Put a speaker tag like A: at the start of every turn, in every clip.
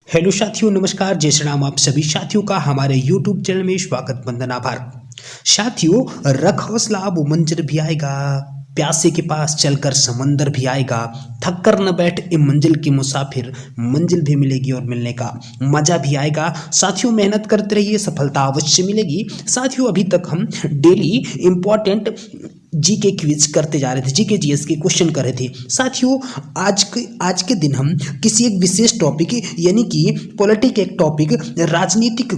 A: Hello साथियों, नमस्कार, जय श्री राम। आप सभी साथियों का हमारे यूट्यूब चैनल में स्वागत, वंदन, आभार। साथियों, रख हौसला, वो मंजर भी आएगा, प्यासे के पास चलकर समंदर भी आएगा, थक कर न बैठ ए मंजिल की मुसाफिर, मंजिल भी मिलेगी और मिलने का मजा भी आएगा। साथियों, मेहनत करते रहिए, सफलता अवश्य मिलेगी। साथियों, अभी तक हम डेली इंपॉर्टेंट जीके क्विज करते जा रहे थे, जीके जीएस के क्वेश्चन कर रहे थे। साथियों, आज के दिन हम किसी एक विशेष टॉपिक यानी कि पॉलिटिक एक टॉपिक, राजनीतिक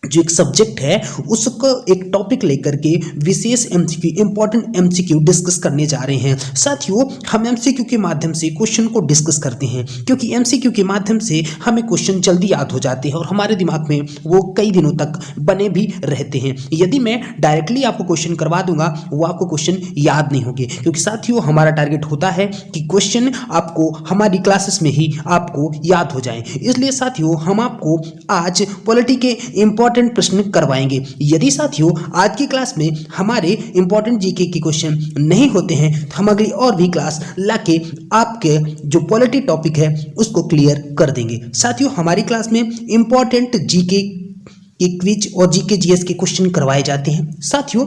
A: जो एक सब्जेक्ट है उसको एक टॉपिक लेकर के विशेष एमसीक्यू, इंपॉर्टेंट एमसीक्यू डिस्कस करने जा रहे हैं। साथियों, हम एमसीक्यू के माध्यम से क्वेश्चन को डिस्कस करते हैं क्योंकि एमसीक्यू के माध्यम से हमें क्वेश्चन जल्दी याद हो जाते हैं और हमारे दिमाग में वो कई दिनों तक बने भी रहते हैं। यदि मैं डायरेक्टली आपको क्वेश्चन करवा दूंगा वो आपको क्वेश्चन याद नहीं होंगे, क्योंकि साथियों हमारा टारगेट होता है कि क्वेश्चन आपको हमारी क्लासेस में ही आपको याद हो जाए। इसलिए साथियों, हम आपको आज पॉलिटी के इंपॉर्टेंट प्रश्न करवाएंगे। यदि साथियों आज की क्लास में हमारे इंपॉर्टेंट जीके के क्वेश्चन नहीं होते हैं तो हम अगली और भी क्लास लाके आपके जो पॉलिटी टॉपिक है उसको क्लियर कर देंगे। साथियों, हमारी क्लास में इंपॉर्टेंट जीके के क्विज और जीके जीएस के क्वेश्चन करवाए जाते हैं। साथियों,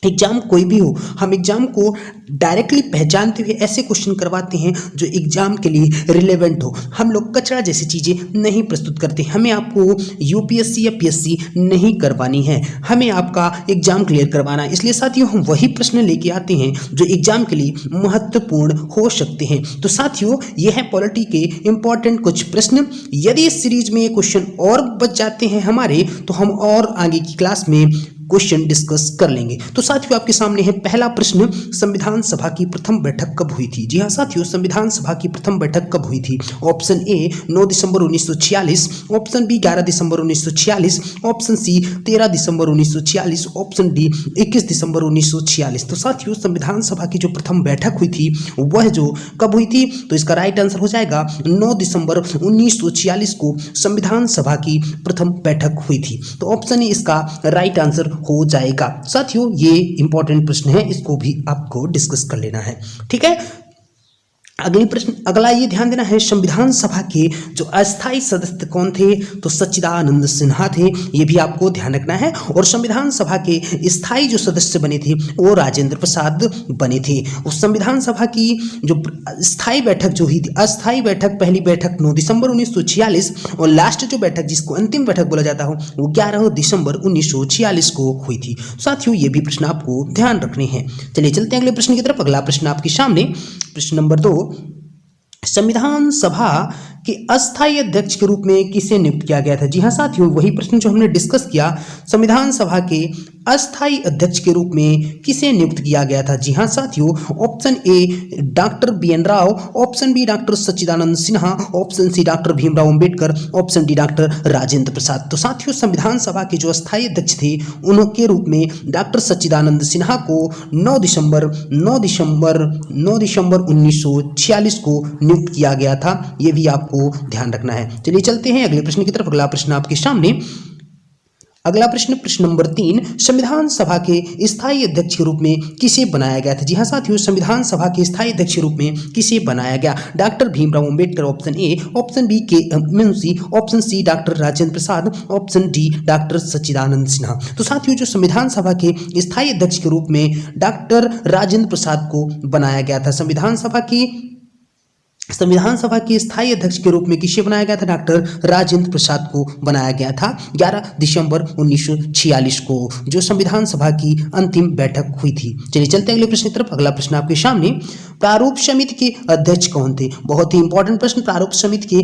A: एग्जाम कोई भी हो, हम एग्जाम को डायरेक्टली पहचानते हुए ऐसे क्वेश्चन करवाते हैं जो एग्जाम के लिए रिलेवेंट हो। हम लोग कचरा जैसी चीज़ें नहीं प्रस्तुत करते। हमें आपको यूपीएससी या पीएससी नहीं करवानी है, हमें आपका एग्जाम क्लियर करवाना है। इसलिए साथियों, हम वही प्रश्न लेके आते हैं जो एग्जाम के लिए महत्वपूर्ण हो सकते हैं। तो साथियों, यह है पॉलिटी के इंपॉर्टेंट कुछ प्रश्न। यदि इस सीरीज में ये क्वेश्चन और बच जाते हैं हमारे, तो हम और आगे की क्लास में क्वेश्चन डिस्कस कर लेंगे। तो साथियों, आपके सामने है पहला प्रश्न, संविधान सभा की प्रथम बैठक कब हुई थी? जी हाँ साथियों, संविधान सभा की प्रथम बैठक कब हुई थी? ऑप्शन ए 9 दिसंबर 1946, ऑप्शन बी 11 दिसंबर 1946, ऑप्शन सी 13 दिसंबर 1946, ऑप्शन डी 21 दिसंबर 1946। तो साथियों, संविधान सभा की जो प्रथम बैठक हुई थी वह जो कब हुई थी, तो इसका राइट आंसर हो जाएगा 9 दिसंबर 1946 को संविधान सभा की प्रथम बैठक हुई थी। तो ऑप्शन ए इसका राइट आंसर हो जाएगा। साथियों, ये इंपॉर्टेंट प्रश्न है, इसको भी आपको डिस्कस कर लेना है, ठीक है। अगला ये ध्यान देना है, संविधान सभा के जो अस्थायी सदस्य कौन थे? तो सच्चिदानंद सिन्हा थे, ये भी आपको ध्यान रखना है। और संविधान सभा के स्थायी जो सदस्य बने थे वो राजेंद्र प्रसाद बने थे। उस संविधान सभा की जो स्थायी बैठक जो हुई थी, अस्थायी बैठक, पहली बैठक 9 दिसंबर 1946 और लास्ट जो बैठक जिसको अंतिम बैठक बोला जाता हो वो 11 दिसंबर 1946 को हुई थी। साथियों, ये भी प्रश्न आपको ध्यान रखने हैं। चलिए चलते हैं अगले प्रश्न की तरफ। अगला प्रश्न आपके सामने, प्रश्न नंबर 2, संविधान सभा के अस्थायी अध्यक्ष के रूप में किसे नियुक्त किया गया था? जी हाँ साथियों, वही प्रश्न जो हमने डिस्कस किया, संविधान सभा के अस्थायी अध्यक्ष के रूप में किसे नियुक्त किया गया था? जी हाँ साथियों, option A doctor B N Rao, option B doctor Sachchidananda Sinha, option C doctor Bhimrao Ambedkar, option D doctor Rajendra Prasad. तो साथियों, संविधान सभा के जो अस्थायी अध्यक्ष थे उनके रूप में डॉक्टर सच्चिदानंद सिन्हा को 9 दिसंबर 1946 को नियुक्त किया गया था। ये भी आपको ध्यान रखना है। चलिए चलते हैं अगले प्रश्न की तरफ। अगला प्रश्न आपके सामने, अगला प्रश्न, प्रश्न नंबर 3, संविधान सभा के स्थायी अध्यक्ष के रूप में किसे बनाया गया था? जी हाँ साथियों, संविधान सभा के स्थायी अध्यक्ष के रूप में किसे बनाया गया? Doctor Bhimrao Ambedkar, option A, option B K Munshi, option C doctor Rajendra Prasad, option D doctor Sachchidananda Sinha. तो साथियों, जो संविधान सभा के स्थायी अध्यक्ष के रूप में डॉक्टर राजेंद्र प्रसाद को बनाया गया था। संविधान सभा के स्थायी अध्यक्ष के रूप में किसे बनाया गया था? डॉक्टर राजेंद्र प्रसाद को बनाया गया था 11 दिसंबर 1946 को, जो संविधान सभा की अंतिम बैठक हुई थी। चलिए चलते हैं अगले प्रश्न की तरफ। अगला प्रश्न आपके सामने, प्रारूप समिति के अध्यक्ष कौन थे? बहुत ही इंपॉर्टेंट प्रश्न, प्रारूप समिति के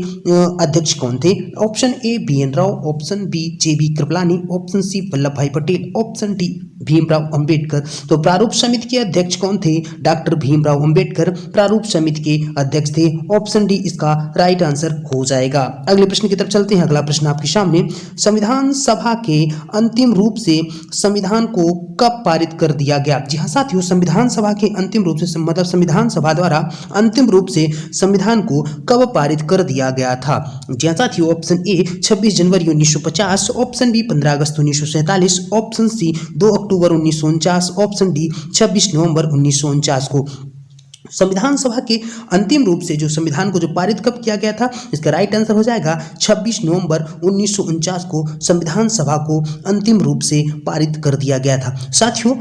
A: अध्यक्ष कौन थे? Option A BN Rao, option B JB Kripalani, option C Vallabh Bhai Patel, option D Bhimrao Ambedkar. तो प्रारूप समिति के अध्यक्ष कौन थे? डॉक्टर भीमराव अंबेडकर प्रारूप समिति के अध्यक्ष थे। ऑप्शन डी इसका राइट आंसर हो जाएगा। अगले प्रश्न की तरफ चलते हैं। अगला प्रश्न आपके सामने, संविधान सभा के अंतिम रूप से संविधान को कब पारित कर दिया गया? जी हाँ साथियों, संविधान सभा के अंतिम रूप से मतलब संविधान सभा द्वारा अंतिम रूप से संविधान को कब पारित कर दिया गया था? जी हाँ साथियों, ऑप्शन ए 26 जनवरी 1950, ऑप्शन बी 15 अगस्त 1947, ऑप्शन सी 2 अक्टूबर 1949, ऑप्शन डी 26 नवंबर 1949 को। संविधान सभा के अंतिम रूप से जो संविधान को जो पारित कब किया गया था, इसका राइट आंसर हो जाएगा 26 नवंबर 1949 को संविधान सभा को अंतिम रूप से पारित कर दिया गया था। साथियों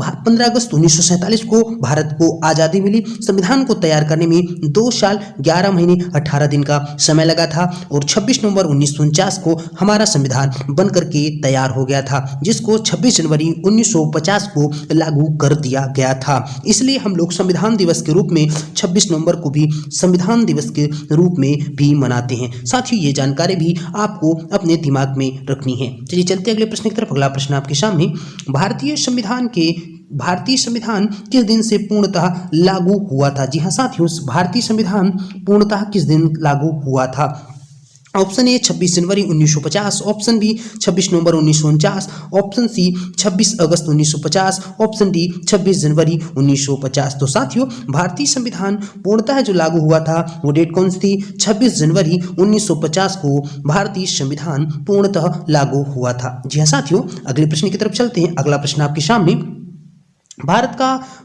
A: 15 अगस्त 1947 को भारत को आज़ादी मिली। संविधान को तैयार करने में 2 साल 11 महीने 18 दिन का समय लगा था और 26 नवंबर 1949 को हमारा संविधान बनकर के तैयार हो गया था, जिसको 26 जनवरी 1950 को लागू कर दिया गया था। इसलिए हम लोग संविधान दिवस के रूप में 26 नवंबर को भी संविधान दिवस के रूप में भी मनाते हैं। साथियों ये जानकारी भी आपको अपने दिमाग में रखनी है। चलिए चलते अगले प्रश्न की तरफ। अगला प्रश्न आपके सामने, भारतीय संविधान किस दिन से पूर्णतः लागू हुआ था? जी हाँ साथियों, भारतीय संविधान पूर्णतः किस दिन लागू हुआ था? ऑप्शन ए 26 जनवरी 1950, ऑप्शन बी 26 नवंबर 1949, ऑप्शन सी 26 अगस्त 1950, ऑप्शन डी 26 जनवरी 1950। तो साथियों भारतीय संविधान पूर्णतः जो लागू हुआ था वो डेट कौन सी थी? 26 जनवरी 1950 को भारतीय संविधान पूर्णतः लागू हुआ था। जी हाँ साथियों, अगले प्रश्न की तरफ चलते हैं। अगला प्रश्न आपके सामने, भारत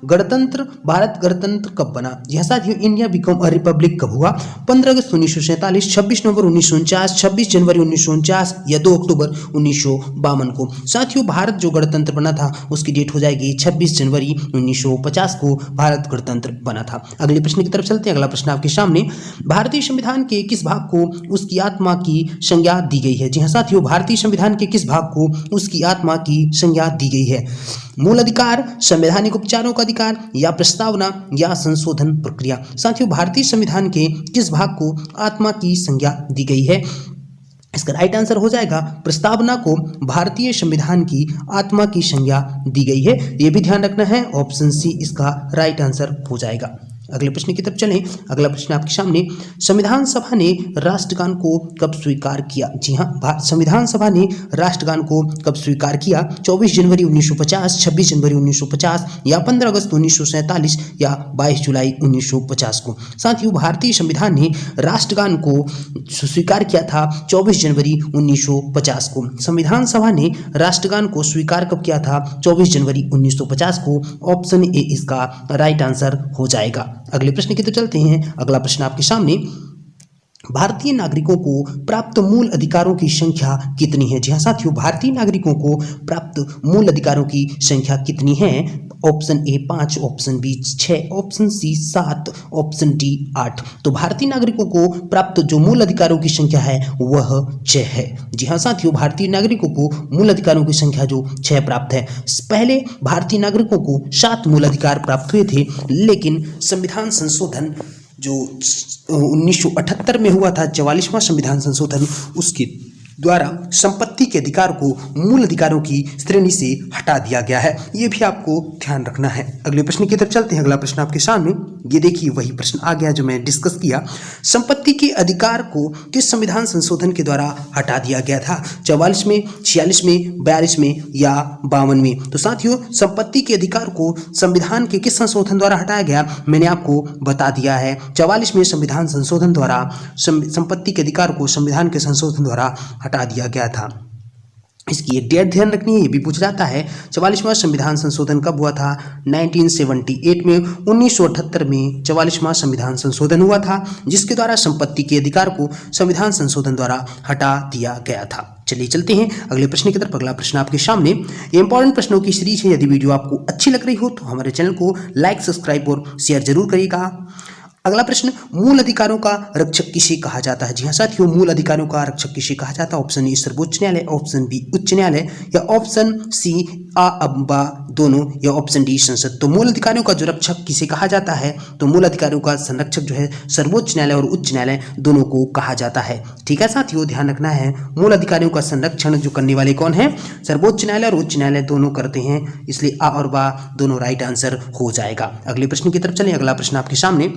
A: गणतंत्र कब बना? जी हाँ साथियों, इंडिया बिकम अ रिपब्लिक कब हुआ? 15 अगस्त 1947, 26 नवंबर 1949, 26 जनवरी 1949 या 2 अक्टूबर 1952 को। साथियों भारत जो गणतंत्र बना था उसकी डेट हो जाएगी 26 जनवरी 1950 को भारत गणतंत्र बना था। अगले प्रश्न की तरफ चलते हैं। अगला प्रश्न आपके सामने, भारतीय संविधान के किस भाग को उसकी आत्मा की संज्ञा दी गई है? जी हाँ साथियों, भारतीय संविधान के किस भाग को उसकी आत्मा की संज्ञा दी गई है? मूल अधिकार, संवैधानिक उपचारों का अधिकार या प्रस्तावना या संशोधन प्रक्रिया? साथियों भारतीय संविधान के किस भाग को आत्मा की संज्ञा दी गई है? इसका राइट आंसर हो जाएगा प्रस्तावना को भारतीय संविधान की आत्मा की संज्ञा दी गई है। यह भी ध्यान रखना है, ऑप्शन सी इसका राइट आंसर हो जाएगा। अगले प्रश्न की तरफ चलें। अगला प्रश्न आपके सामने, संविधान सभा ने राष्ट्रगान को कब स्वीकार किया? जी हाँ, संविधान सभा ने राष्ट्रगान को कब स्वीकार किया? 24 जनवरी 1950, 26 जनवरी 1950 या 15 अगस्त 1947 या 22 जुलाई 1950 को। साथियों भारतीय संविधान ने राष्ट्रगान को स्वीकार किया था 24 जनवरी 1950 को। संविधान सभा ने राष्ट्रगान को स्वीकार कब किया था? 24 जनवरी 1950 को। ऑप्शन ए इसका राइट आंसर हो जाएगा। अगले प्रश्न की तरफ चलते हैं। अगला प्रश्न आपके सामने, भारतीय नागरिकों को प्राप्त मूल अधिकारों की संख्या कितनी है? जी हाँ साथियों, भारतीय नागरिकों को प्राप्त मूल अधिकारों की संख्या कितनी है? Option A 5, option B 6, option C 7, option D 8। तो भारतीय नागरिकों को प्राप्त जो मूल अधिकारों की संख्या है वह 6 है। जी हाँ साथियों, भारतीय नागरिकों को मूल अधिकारों की संख्या जो 6 प्राप्त है। पहले भारतीय नागरिकों को 7 मूल अधिकार प्राप्त हुए थे, लेकिन संविधान संशोधन जो 1978 में हुआ था, 44वां संविधान संशोधन, उसके द्वारा संपत्ति के अधिकार को मूल अधिकारों की श्रेणी से हटा दिया गया है। ये भी आपको ध्यान रखना है। अगले प्रश्न की तरफ चलते हैं। अगला प्रश्न आपके सामने, ये देखिए वही प्रश्न आ गया जो मैं डिस्कस किया। संपत्ति के अधिकार को किस संविधान संशोधन के द्वारा हटा दिया गया था? 44 में, 46 में, 42 में या 52 में? तो साथियों संपत्ति के अधिकार को संविधान के किस संशोधन द्वारा हटाया गया मैंने आपको बता दिया है। 44 में संविधान संशोधन द्वारा संपत्ति के अधिकार को संविधान के संशोधन द्वारा हटा दिया गया था। इसकी एक डेट ध्यान रखनी है, ये भी पूछ जाता है। 44वां संविधान संशोधन कब हुआ था? 1978 में। 1978 में 44वां संविधान संशोधन हुआ था, जिसके द्वारा संपत्ति के अधिकार को संविधान संशोधन द्वारा हटा दिया गया था। चलिए चलते हैं अगले प्रश्न की तरफ। अगला प्रश्न आपके सामने, ये इंपॉर्टेंट प्रश्नों की सीरीज है। यदि वीडियो आपको अच्छी लग रही हो तो हमारे चैनल को लाइक, सब्सक्राइब और शेयर जरूर करिएगा। अगला प्रश्न, मूल अधिकारों का रक्षक किसे कहा जाता है? जी हाँ साथियों, मूल अधिकारों का रक्षक किसे कहा जाता है? ऑप्शन ए सर्वोच्च न्यायालय, ऑप्शन बी उच्च न्यायालय या ऑप्शन सी आ अब्बा दोनों या ऑप्शन डी संसद। तो मूल अधिकारों का जो रक्षक किसे कहा जाता है? तो मूल अधिकारों का संरक्षक जो है सर्वोच्च न्यायालय और उच्च न्यायालय दोनों को कहा जाता है। ठीक है साथियों, ध्यान रखना है। मूल अधिकारों का संरक्षण जो करने वाले कौन है? सर्वोच्च न्यायालय और उच्च न्यायालय दोनों करते हैं, इसलिए आ और बा दोनों राइट आंसर हो जाएगा। अगले प्रश्न की तरफ चलें। अगला प्रश्न आपके सामने,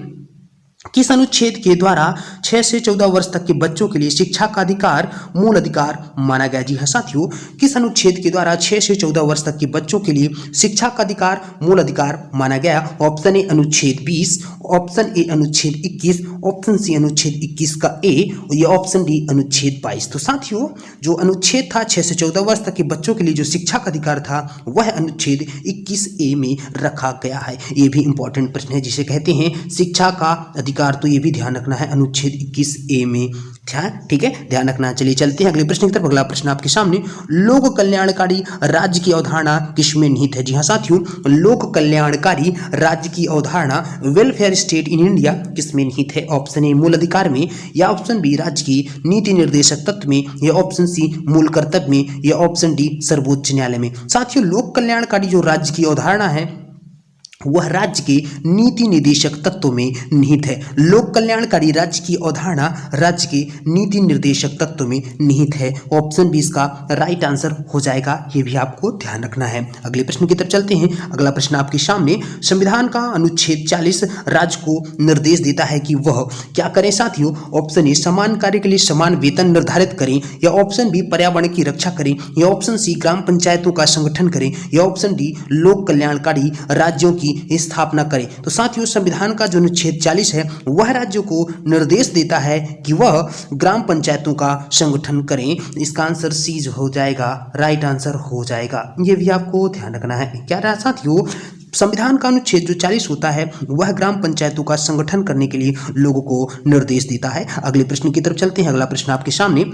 A: किस अनुच्छेद के द्वारा 6 से 14 वर्ष तक के बच्चों के लिए शिक्षा का अधिकार मूल अधिकार माना गया? जी हाँ साथियों, किस अनुच्छेद के द्वारा 6 से 14 वर्ष तक के बच्चों के लिए शिक्षा का अधिकार मूल अधिकार माना गया? ऑप्शन ए अनुच्छेद 20, ऑप्शन ए अनुच्छेद 21, ऑप्शन सी अनुच्छेद 21 का ए, या ऑप्शन डी अनुच्छेद 22। तो साथियों, जो अनुच्छेद था 6 से 14 वर्ष तक के बच्चों के लिए जो शिक्षा का अधिकार था वह अनुच्छेद 21 ए में रखा गया है। ये भी इंपॉर्टेंट प्रश्न है जिसे कहते हैं शिक्षा का अधिकार, तो ये भी ध्यान रखना है अनुच्छेद 21 ए में। ठीक है, ध्यान रखना। चलिए चलते हैं अगले प्रश्न की तरफ। अगला प्रश्न आपके सामने, लोक कल्याणकारी राज्य की अवधारणा किसमें निहित है? जी हाँ साथियों, लोक कल्याणकारी राज्य की अवधारणा वेलफेयर स्टेट इन इंडिया किसमें निहित है? ऑप्शन ए मूल अधिकार में, या ऑप्शन बी राज्य की नीति निर्देशक तत्व में, या ऑप्शन सी मूल कर्तव्य में, या ऑप्शन डी सर्वोच्च न्यायालय में। साथियों, लोक कल्याणकारी जो राज्य की अवधारणा है वह राज्य के नीति निर्देशक तत्वों में निहित है। लोक कल्याणकारी राज्य की अवधारणा राज्य के नीति निर्देशक तत्वों में निहित है। ऑप्शन बी इसका राइट आंसर हो जाएगा, ये भी आपको ध्यान रखना है। अगले प्रश्न की तरफ चलते हैं। अगला प्रश्न आपके सामने, संविधान का अनुच्छेद 40 राज्य को निर्देश देता है कि वह क्या करें? साथियों, ऑप्शन ए समान कार्य के लिए समान वेतन निर्धारित करें, या ऑप्शन बी पर्यावरण की रक्षा करें, या ऑप्शन सी ग्राम पंचायतों का संगठन करें, या ऑप्शन डी लोक कल्याणकारी राज्यों की स्थापना करें। तो साथियों, संविधान का जो अनुच्छेद 40 है वह राज्यों को निर्देश देता है कि वह ग्राम पंचायतों का संगठन करें। इसका आंसर सी हो जाएगा, राइट आंसर हो जाएगा। ये भी आपको ध्यान रखना है। क्या रहा साथियों, संविधान का अनुच्छेद जो 40 होता है वह ग्राम पंचायतों का संगठन करने के लिए लोगों को निर्देश देता है। अगले प्रश्न की तरफ चलते हैं। अगला प्रश्न आपके सामने,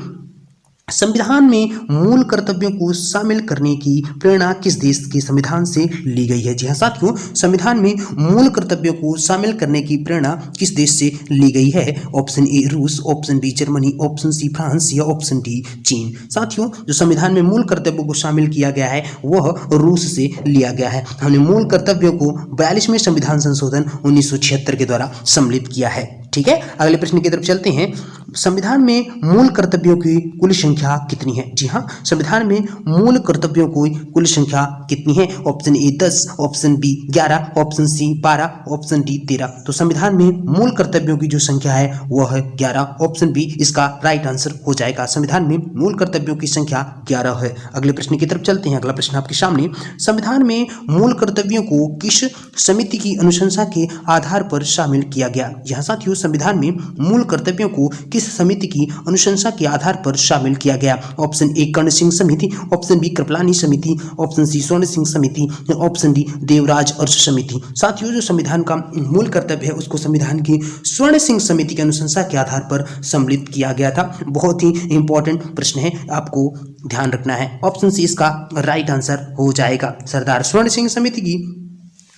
A: संविधान में मूल कर्तव्यों को शामिल करने की प्रेरणा किस देश के संविधान से ली गई है? जी हाँ साथियों, संविधान में मूल कर्तव्यों को शामिल करने की प्रेरणा किस देश से ली गई है? ऑप्शन ए रूस, option B Germany, option C France, या ऑप्शन डी चीन। साथियों, जो संविधान में मूल कर्तव्यों को शामिल किया गया है वह रूस से लिया गया है। हमने मूल कर्तव्यों को 42वें संविधान संशोधन 1976 के द्वारा सम्मिलित किया है। ठीक है, अगले प्रश्न की तरफ चलते हैं। संविधान में मूल कर्तव्यों की कुल संख्या कितनी है? जी हाँ, संविधान में मूल कर्तव्यों की कुल संख्या कितनी है? Option A 10, option B 11, option C 12, option D 13। तो संविधान में मूल कर्तव्यों की जो संख्या है वह है 11। ऑप्शन बी इसका राइट आंसर हो जाएगा। संविधान में मूल कर्तव्यों की संख्या 11 है। अगले प्रश्न की तरफ चलते हैं। अगला प्रश्न आपके सामने, संविधान में मूल कर्तव्यों को किस समिति की अनुशंसा के आधार पर शामिल किया गया? यहाँ साथियों, संविधान में मूल कर्तव्यों को किस समिति की अनुशंसा के आधार पर शामिल किया गया? ऑप्शन ए कर्ण सिंह समिति, ऑप्शन बी कृपलानी समिति, ऑप्शन सी स्वर्ण सिंह समिति, ऑप्शन डी देवराज अर्ष समिति। साथियों, जो संविधान का मूल कर्तव्य है उसको संविधान की स्वर्ण सिंह समिति की अनुशंसा के आधार पर सम्मिलित किया गया था। बहुत ही इंपॉर्टेंट प्रश्न है, आपको ध्यान रखना है। ऑप्शन सी इसका राइट आंसर हो जाएगा। सरदार स्वर्ण सिंह समिति की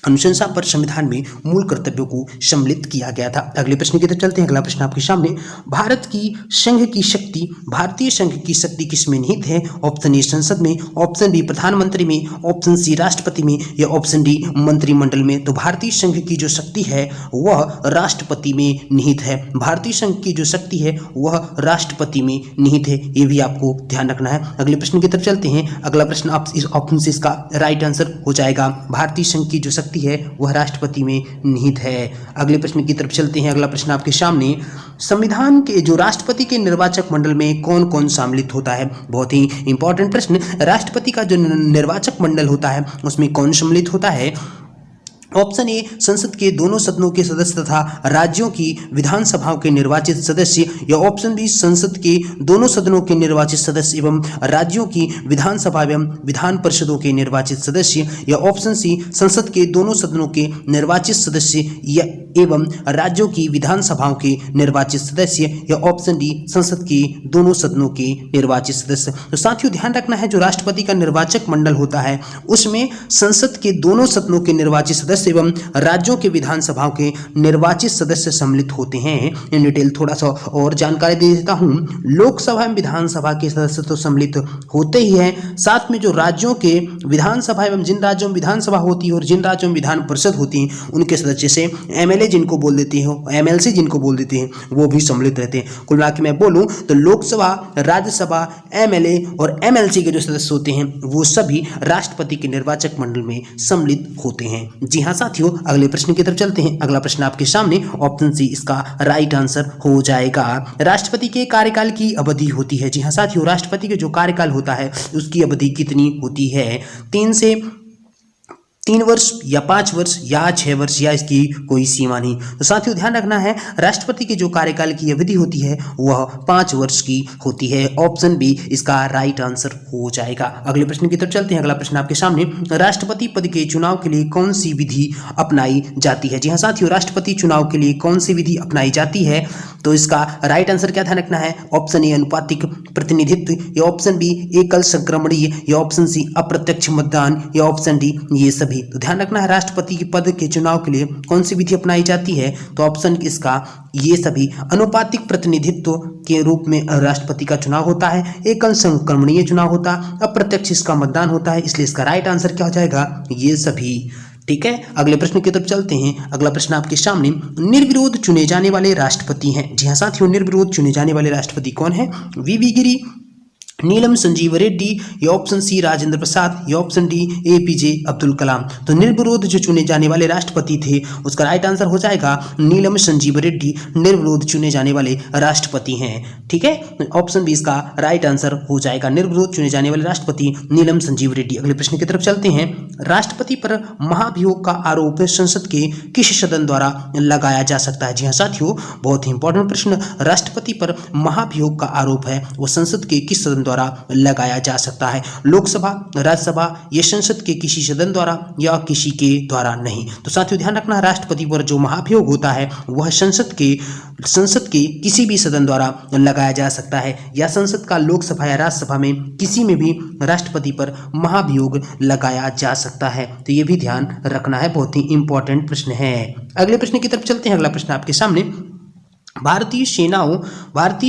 A: अनुशंसा पर संविधान में मूल कर्तव्यों को सम्मिलित किया गया था। अगले प्रश्न की तरफ चलते हैं। अगला प्रश्न आपके सामने, भारत की संघ की शक्ति, भारतीय संघ की शक्ति किसमें निहित है? ऑप्शन ए संसद में, ऑप्शन बी प्रधानमंत्री में, ऑप्शन सी राष्ट्रपति में, या ऑप्शन डी मंत्रिमंडल में। तो भारतीय संघ की जो शक्ति है वह राष्ट्रपति में निहित है। भारतीय संघ की जो शक्ति है वह राष्ट्रपति में निहित है, ये भी आपको ध्यान रखना है। अगले प्रश्न की तरफ चलते हैं। अगला प्रश्न आप इस ऑप्शन से इसका राइट आंसर हो जाएगा। भारतीय संघ की जो शक्ति है वह राष्ट्रपति में निहित है। अगले प्रश्न की तरफ चलते हैं। अगला प्रश्न आपके सामने, संविधान के जो राष्ट्रपति के निर्वाचक मंडल में कौन कौन सम्मिलित होता है? बहुत ही इंपॉर्टेंट प्रश्न। राष्ट्रपति का जो निर्वाचक मंडल होता है उसमें कौन सम्मिलित होता है? ऑप्शन ए संसद के दोनों सदनों के सदस्य तथा राज्यों की विधानसभाओं के निर्वाचित सदस्य, या ऑप्शन बी संसद के दोनों सदनों के निर्वाचित सदस्य एवं राज्यों की विधानसभा एवं विधान परिषदों के निर्वाचित सदस्य, या ऑप्शन सी संसद के दोनों सदनों के निर्वाचित सदस्य या एवं राज्यों की विधानसभाओं के निर्वाचित सदस्य, या ऑप्शन डी संसद के दोनों सदनों के निर्वाचित सदस्य। तो साथियों, ध्यान रखना है, जो राष्ट्रपति का निर्वाचक मंडल होता है उसमें संसद के दोनों सदनों के निर्वाचित सदस्य एवं राज्यों के विधानसभाओं के निर्वाचित सदस्य सम्मिलित होते हैं। इन डिटेल थोड़ा सा और जानकारी दे देता हूं। लोकसभा एवं विधानसभा के सदस्य तो सम्मिलित होते ही हैं, साथ में जो राज्यों के विधानसभा एवं जिन राज्यों में विधानसभा होती है और जिन राज्यों में विधान परिषद होती है उनके सदस्य से एमएलए जिनको बोल देते हैं, एमएलसी जिनको बोल देते हैं, वो भी सम्मिलित रहते हैं। कुल मिला के मैं बोलूं तो लोकसभा, राज्यसभा, एमएलए और एमएलसी के जो सदस्य होते हैं वो सभी राष्ट्रपति के निर्वाचक मंडल में सम्मिलित होते हैं। जी हाँ साथियों, अगले प्रश्न की तरफ चलते हैं। अगला प्रश्न आपके सामने, ऑप्शन सी इसका राइट आंसर हो जाएगा। राष्ट्रपति के कार्यकाल की अवधि होती है, जी हाँ साथियों, राष्ट्रपति के जो कार्यकाल होता है उसकी अवधि कितनी होती है? 3 वर्ष या 5 वर्ष या 6 वर्ष या इसकी कोई सीमा नहीं। तो साथियों ध्यान रखना है, राष्ट्रपति के जो कार्यकाल की अवधि होती है वह 5 वर्ष की होती है। ऑप्शन बी इसका राइट आंसर हो जाएगा। अगले प्रश्न की तरफ चलते हैं। अगला प्रश्न आपके सामने, राष्ट्रपति पद के चुनाव के लिए कौन सी विधि अपनाई जाती है? जी हाँ साथियों, राष्ट्रपति चुनाव के लिए कौन सी विधि अपनाई जाती है? तो इसका राइट आंसर क्या ध्यान रखना है? ऑप्शन ए अनुपातिक प्रतिनिधित्व, या ऑप्शन बी एकल संक्रमणीय, या ऑप्शन सी अप्रत्यक्ष मतदान, या ऑप्शन डी ये सभी। तो ध्यान रखना है, राष्ट्रपति के पद के चुनाव के लिए कौन सी विधि अपनाई जाती है? तो ऑप्शन इसका ये सभी। अनुपातिक प्रतिनिधित्व के रूप में राष्ट्रपति का चुनाव होता है, एकल संक्रमणीय चुनाव होता है, अप्रत्यक्ष इसका मतदान होता है, इसलिए इसका राइट आंसर क्या हो जाएगा? ये सभी। ठीक है, अगले प्रश्न की तरफ चलते हैं। अगला प्रश्न आपके सामने, निर्विरोध चुने जाने वाले राष्ट्रपति हैं। जी हाँ साथियों, निर्विरोध चुने जाने वाले राष्ट्रपति कौन है? वीवी गिरी, नीलम संजीव रेड्डी, या ऑप्शन सी राजेंद्र प्रसाद, या option D APJ Abdul Kalam. तो निर्विरोध जो चुने जाने वाले राष्ट्रपति थे उसका राइट आंसर हो जाएगा नीलम संजीव रेड्डी, निर्विरोध चुने जाने वाले राष्ट्रपति हैं। ठीक है, ऑप्शन बी इसका राइट आंसर हो जाएगा, निर्विरोध चुने जाने वाले राष्ट्रपति नीलम संजीव रेड्डी। अगले प्रश्न की तरफ चलते हैं। राष्ट्रपति पर महाभियोग का आरोप संसद के किस सदन द्वारा लगाया जा सकता है? जी हाँ साथियों, बहुत ही इंपॉर्टेंट प्रश्न। राष्ट्रपति पर महाभियोग का आरोप है वो संसद के किस सदन द्वारा लगाया जा सकता है? लोकसभा, राज्यसभा, या संसद के किसी सदन द्वारा, या किसी के द्वारा नहीं। तो साथियों ध्यान रखना, राष्ट्रपति पर जो महाभियोग होता है वह संसद के किसी भी सदन द्वारा लगाया जा सकता है, या संसद का लोकसभा या राज्यसभा में किसी में भी राष्ट्रपति पर महाभियोग लगाया जा सकता है। तो ये भी ध्यान रखना है, बहुत ही इंपॉर्टेंट प्रश्न है। अगले प्रश्न की तरफ चलते हैं। अगला प्रश्न आपके सामने, भारतीय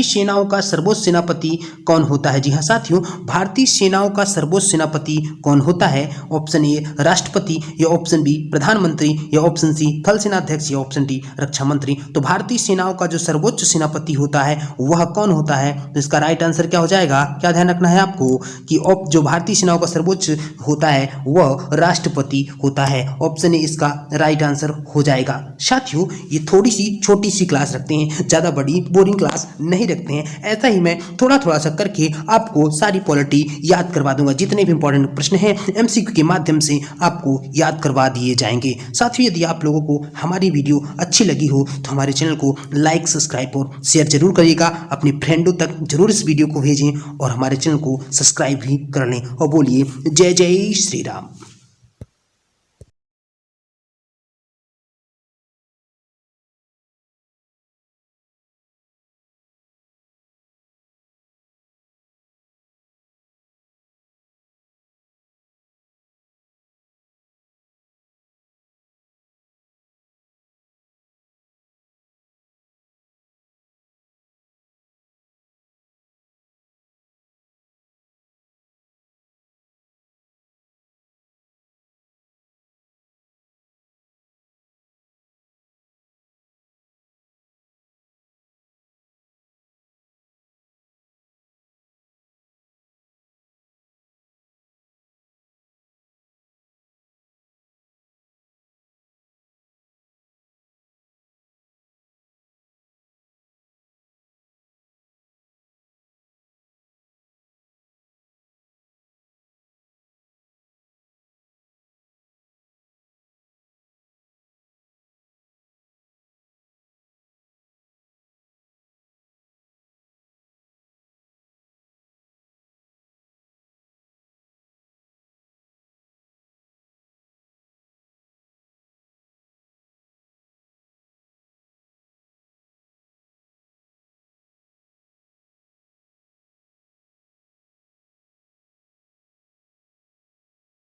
A: सेनाओं का सर्वोच्च सेनापति कौन होता है? जी हाँ साथियों, भारतीय सेनाओं का सर्वोच्च सेनापति कौन होता है? ऑप्शन ए राष्ट्रपति, या ऑप्शन बी प्रधानमंत्री, या ऑप्शन सी थल सेनाध्यक्ष, या ऑप्शन डी रक्षा मंत्री। तो भारतीय सेनाओं का जो सर्वोच्च सेनापति होता है वह कौन होता है? तो इसका राइट आंसर क्या हो जाएगा? क्या ध्यान रखना है आपको कि जो भारतीय सेनाओं का सर्वोच्च होता है वह राष्ट्रपति होता है। ऑप्शन ए इसका राइट आंसर हो जाएगा। साथियों ये थोड़ी सी छोटी सी क्लास रखते हैं, ज़्यादा बड़ी बोरिंग क्लास नहीं रखते हैं। ऐसा ही मैं थोड़ा थोड़ा सा करके आपको सारी पॉलिटी याद करवा दूंगा। जितने भी इंपॉर्टेंट प्रश्न हैं एमसीक्यू के माध्यम से आपको याद करवा दिए जाएंगे। साथियों यदि आप लोगों को हमारी वीडियो अच्छी लगी हो तो हमारे चैनल को लाइक, सब्सक्राइब और शेयर जरूर करिएगा। अपने फ्रेंडों तक जरूर इस वीडियो को भेजें और हमारे चैनल को सब्सक्राइब भी कर लें। और बोलिए जय जय श्री राम।